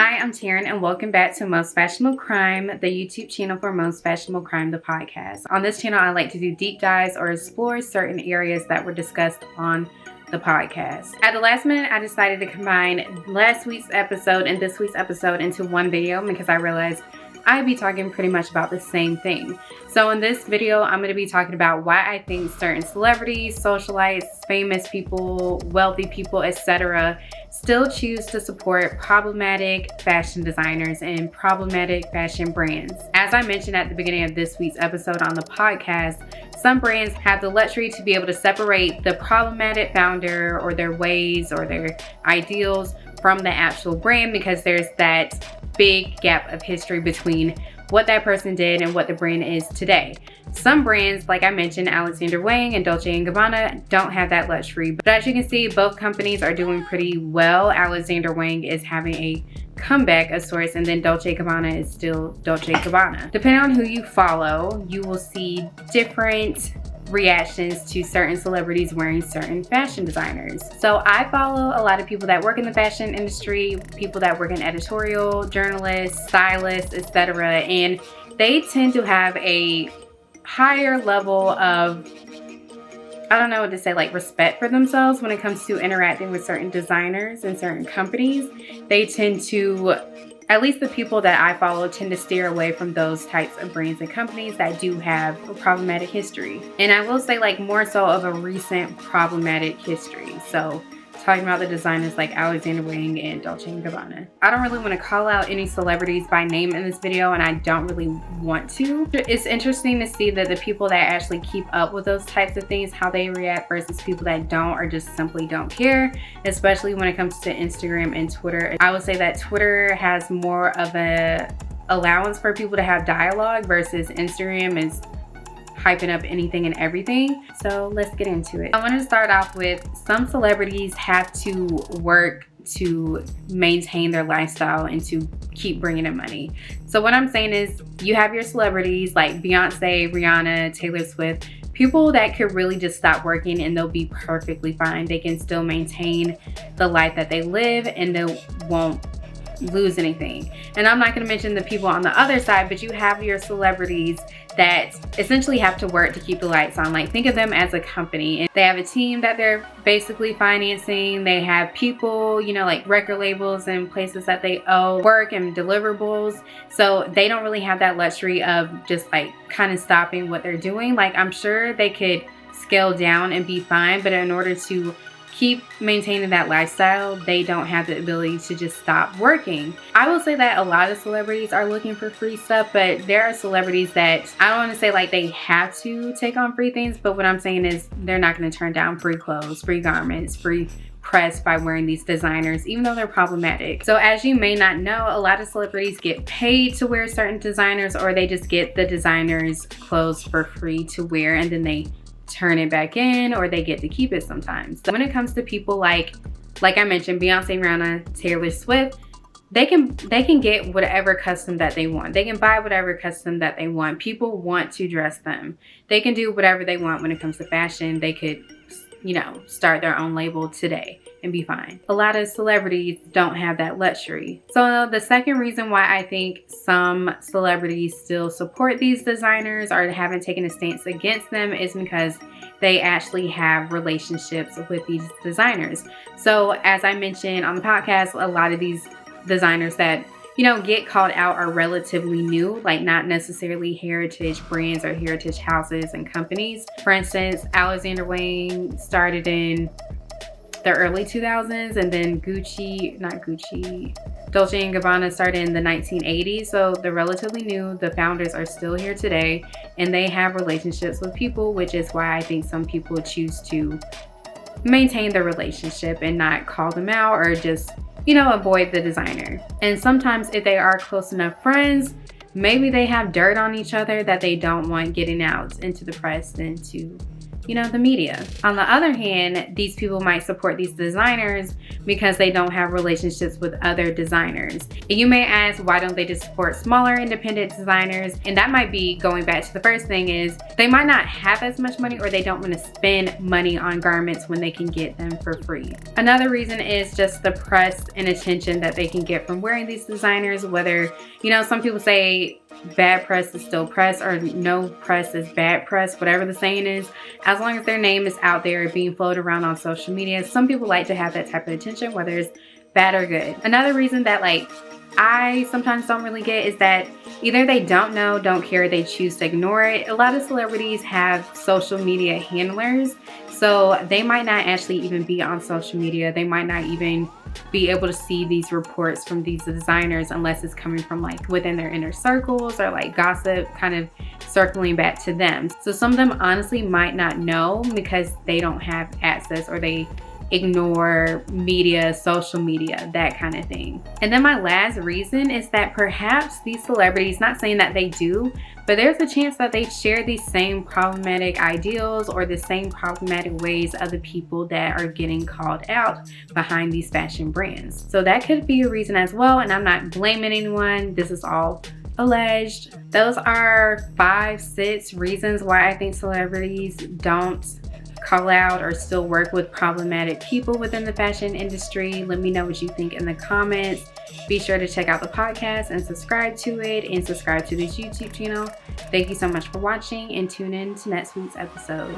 Hi, I'm Taryn, and welcome back to Most Fashionable Crime, the YouTube channel for Most Fashionable Crime, the podcast. On this channel, I like to do deep dives or explore certain areas that were discussed on the podcast. At the last minute, I decided to combine last week's episode and this week's episode into one video because I realized I'd be talking pretty much about the same thing. So in this video, I'm going to be talking about why I think certain celebrities, socialites, famous people, wealthy people, etc. still choose to support problematic fashion designers and problematic fashion brands. As I mentioned at the beginning of this week's episode on the podcast, some brands have the luxury to be able to separate the problematic founder or their ways or their ideals from the actual brand because there's that big gap of history between what that person did and what the brand is today. Some brands, like I mentioned, Wang and Dolce and Gabbana, don't have that luxury. But as you can see, both companies are doing pretty well. Wang is having a comeback of sorts, and then Dolce & Gabbana is still Dolce & Gabbana. Depending on who you follow, you will see different reactions to certain celebrities wearing certain fashion designers. So I follow a lot of people that work in the fashion industry, people that work in editorial, journalists, stylists, etc. And they tend to have a higher level of, I don't know what to say, like respect for themselves when it comes to interacting with certain designers and certain companies. They tend to, at least the people that I follow, tend to steer away from those types of brands and companies that do have a problematic history. And I will say, like, more so of a recent problematic history. So talking about the designers like Wang and Dolce & Gabbana. I don't really want to call out any celebrities by name in this video, and I don't really want to. It's interesting to see that the people that actually keep up with those types of things, how they react versus people that don't or just simply don't care, especially when it comes to Instagram and Twitter. I would say that Twitter has more of a allowance for people to have dialogue versus Instagram is hyping up anything and everything. So let's get into it. I want to start off with some celebrities have to work to maintain their lifestyle and to keep bringing in money. So what I'm saying is you have your celebrities like Beyonce, Rihanna, Taylor Swift, people that could really just stop working and they'll be perfectly fine. They can still maintain the life that they live and they won't lose anything. And I'm not going to mention the people on the other side, but you have your celebrities that essentially have to work to keep the lights on. Like, think of them as a company, and they have a team that they're basically financing. They have people, you know, like record labels and places that they owe work and deliverables. So they don't really have that luxury of just like kind of stopping what they're doing. Like, I'm sure they could scale down and be fine, but in order to keep maintaining that lifestyle, they don't have the ability to just stop working. I will say that a lot of celebrities are looking for free stuff, but there are celebrities that I don't want to say like they have to take on free things, but what I'm saying is they're not going to turn down free clothes, free garments, free press by wearing these designers, even though they're problematic. So as you may not know, a lot of celebrities get paid to wear certain designers, or they just get the designers' clothes for free to wear and then they turn it back in, or they get to keep it sometimes. So when it comes to people like I mentioned, Beyonce, Rihanna, Taylor Swift, they can get whatever custom that they want. They can buy whatever custom that they want. People want to dress them. They can do whatever they want when it comes to fashion. They could, you know, start their own label today and be fine. A lot of celebrities don't have that luxury. So the second reason why I think some celebrities still support these designers or haven't taken a stance against them is because they actually have relationships with these designers. So as I mentioned on the podcast, a lot of these designers that, you know, get called out are relatively new, like not necessarily heritage brands or heritage houses and companies. For instance, Wang started in the early 2000s, and then Dolce & Gabbana started in the 1980s. So they're relatively new. The founders are still here today, and they have relationships with people, which is why I think some people choose to maintain the relationship and not call them out or just, you know, avoid the designer. And sometimes if they are close enough friends, maybe they have dirt on each other that they don't want getting out into the press and to the media. On the other hand, these people might support these designers because they don't have relationships with other designers. And you may ask, why don't they just support smaller independent designers? And that might be going back to the first thing, is they might not have as much money, or they don't want to spend money on garments when they can get them for free. Another reason is just the press and attention that they can get from wearing these designers. Whether, some people say bad press is still press, or no press is bad press, whatever the saying is, as long as their name is out there being floated around on social media. Some people like to have that type of attention, whether it's bad or good. Another reason that I sometimes don't really get is that either they don't know, don't care, they choose to ignore it. A lot of celebrities have social media handlers, so they might not actually even be on social media. They might not even be able to see these reports from these designers unless it's coming from within their inner circles, or gossip kind of circling back to them. So some of them honestly might not know because they don't have access, or they ignore media, social media, that kind of thing. And then my last reason is that perhaps these celebrities, not saying that they do, but there's a chance that they share these same problematic ideals or the same problematic ways of the people that are getting called out behind these fashion brands. So that could be a reason as well, and I'm not blaming anyone. This is all alleged. Those are 5-6 reasons why I think celebrities don't call out or still work with problematic people within the fashion industry. Let me know what you think in the comments. Be sure to check out the podcast and subscribe to it, and subscribe to this YouTube channel. Thank you so much for watching, and tune in to next week's episode.